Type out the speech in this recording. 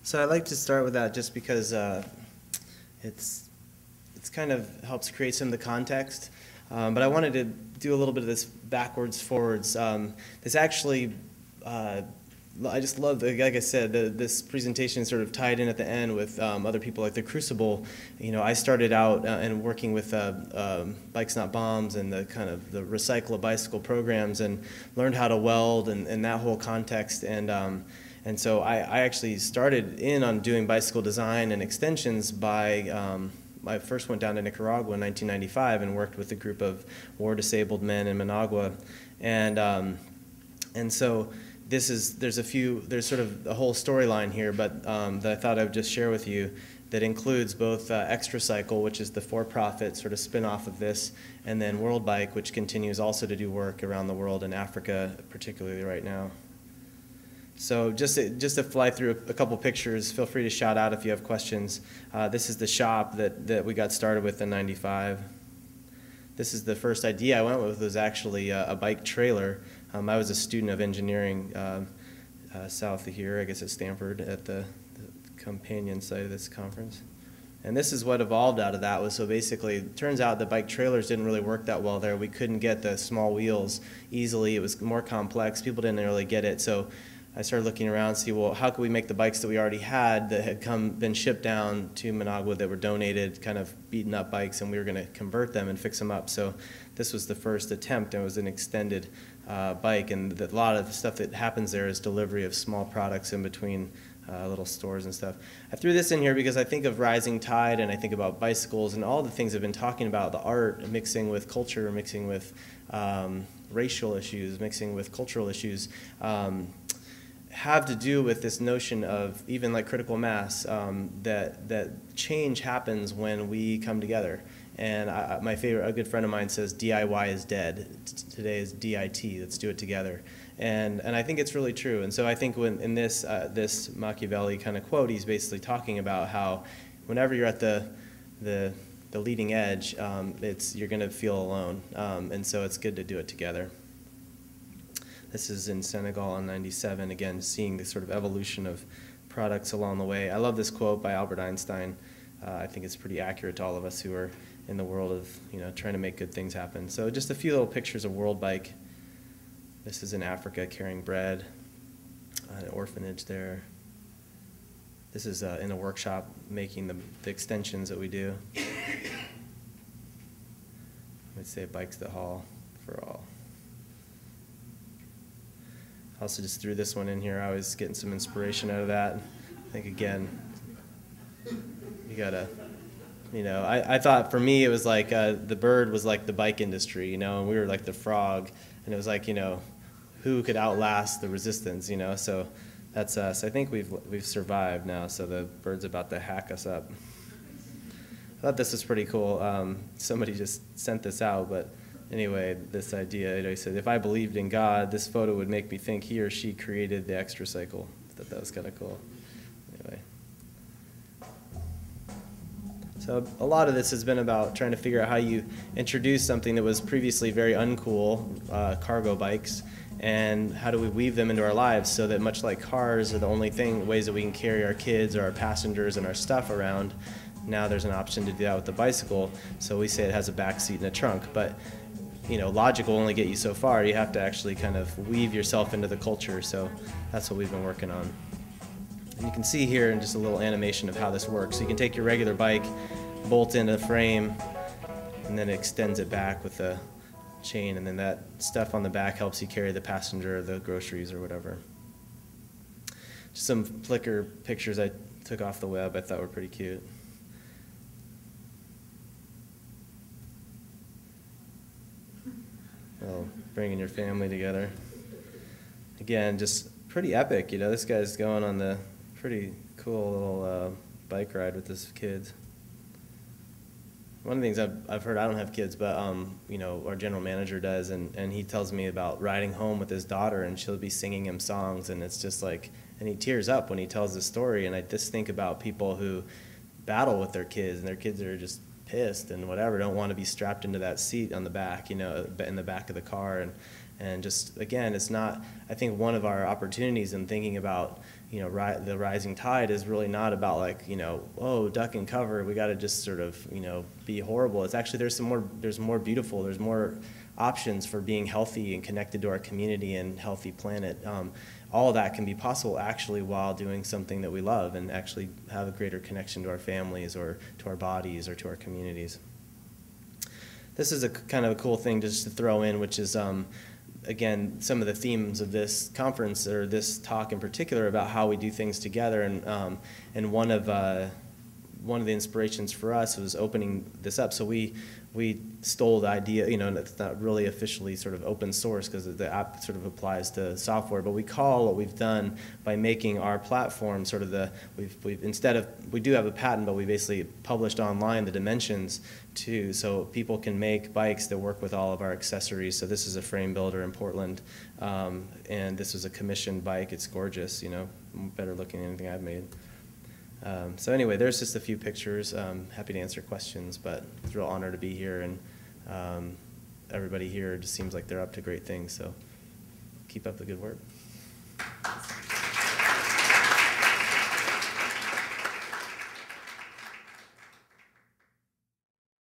So I'd like to start with that just because it's kind of helps create some of the context. But I wanted to do a little bit of this backwards, forwards. This actually, I just love, like I said, this presentation is sort of tied in at the end with other people like the Crucible. You know, I started out and working with Bikes Not Bombs and the kind of the Recycle a Bicycle programs and learned how to weld and that whole context. And so I actually started in on doing bicycle design and extensions by, I first went down to Nicaragua in 1995 and worked with a group of war-disabled men in Managua. And so there's sort of a whole storyline here, but that I thought I would just share with you that includes both Extracycle, which is the for-profit sort of spin-off of this, and then World Bike, which continues also to do work around the world in Africa, particularly right now. So just to fly through a couple pictures, feel free to shout out if you have questions. This is the shop that we got started with in '95. This is the first idea I went with, was actually a bike trailer. I was a student of engineering south of here, I guess at Stanford, at the companion site of this conference. And this is what evolved out of that. Was so basically, it turns out the bike trailers didn't really work that well there. We couldn't get the small wheels easily. It was more complex. People didn't really get it. So I started looking around to see, well, how could we make the bikes that we already had that had been shipped down to Managua that were donated, kind of beaten up bikes, and we were going to convert them and fix them up. So this was the first attempt, and it was an extended bike, and a lot of the stuff that happens there is delivery of small products in between little stores and stuff. I threw this in here because I think of Rising Tide, and I think about bicycles, and all the things I've been talking about, the art mixing with culture, mixing with racial issues, mixing with cultural issues, have to do with this notion of even like critical mass, that change happens when we come together. And a good friend of mine says DIY is dead. Today is DIT, let's do it together. And I think it's really true. And so I think in this Machiavelli kind of quote, he's basically talking about how whenever you're at the leading edge, you're going to feel alone. And so it's good to do it together. This is in Senegal in '97, again, seeing the sort of evolution of products along the way. I love this quote by Albert Einstein. I think it's pretty accurate to all of us who are in the world of, trying to make good things happen. So just a few little pictures of World Bike. This is in Africa carrying bread, an orphanage there. This is in a workshop making the extensions that we do. I'd say Bikes That Haul for all. I also just threw this one in here. I was getting some inspiration out of that. I think, again, you gotta, I thought for me it was like the bird was like the bike industry, and we were like the frog, and it was like, who could outlast the resistance, so that's us. I think we've survived now, so the bird's about to hack us up. I thought this was pretty cool. Somebody just sent this out, but anyway, this idea, he said, if I believed in God, this photo would make me think he or she created the Extracycle. I thought that was kind of cool. Anyway. So a lot of this has been about trying to figure out how you introduce something that was previously very uncool, cargo bikes, and how do we weave them into our lives so that much like cars are the only ways that we can carry our kids or our passengers and our stuff around, now there's an option to do that with the bicycle. So we say it has a back seat and a trunk, but logic will only get you so far. You have to actually kind of weave yourself into the culture, so that's what we've been working on. And you can see here in just a little animation of how this works. So you can take your regular bike, bolt into the frame, and then it extends it back with a chain, and then that stuff on the back helps you carry the passenger or the groceries or whatever. Just some Flickr pictures I took off the web I thought were pretty cute. Well, bringing your family together. Again, just pretty epic, this guy's going on the pretty cool little bike ride with his kids. One of the things I've heard, I don't have kids, but our general manager does, and he tells me about riding home with his daughter, and she'll be singing him songs, and it's just like, and he tears up when he tells the story, and I just think about people who battle with their kids, and their kids are just pissed and whatever, don't want to be strapped into that seat on the back, in the back of the car, and just, again, it's not, I think one of our opportunities in thinking about you know, the rising tide is really not about like, you know, oh, duck and cover, we got to just sort of, you know, be horrible. It's actually, there's more beautiful, there's more options for being healthy and connected to our community and healthy planet. All of that can be possible actually while doing something that we love and actually have a greater connection to our families or to our bodies or to our communities. This is a kind of a cool thing just to throw in, which is, again, some of the themes of this conference, or this talk in particular, about how we do things together. And one of the inspirations for us was opening this up. So we stole the idea, you know, and it's not really officially sort of open source because the app sort of applies to software, but we call what we've done by making our platform sort of we do have a patent, but we basically published online the dimensions too, so people can make bikes that work with all of our accessories. So this is a frame builder in Portland, and this was a commissioned bike. It's gorgeous, you know, better looking than anything I've made. So anyway, there's just a few pictures. Happy to answer questions, but it's a real honor to be here, and everybody here just seems like they're up to great things, so keep up the good work.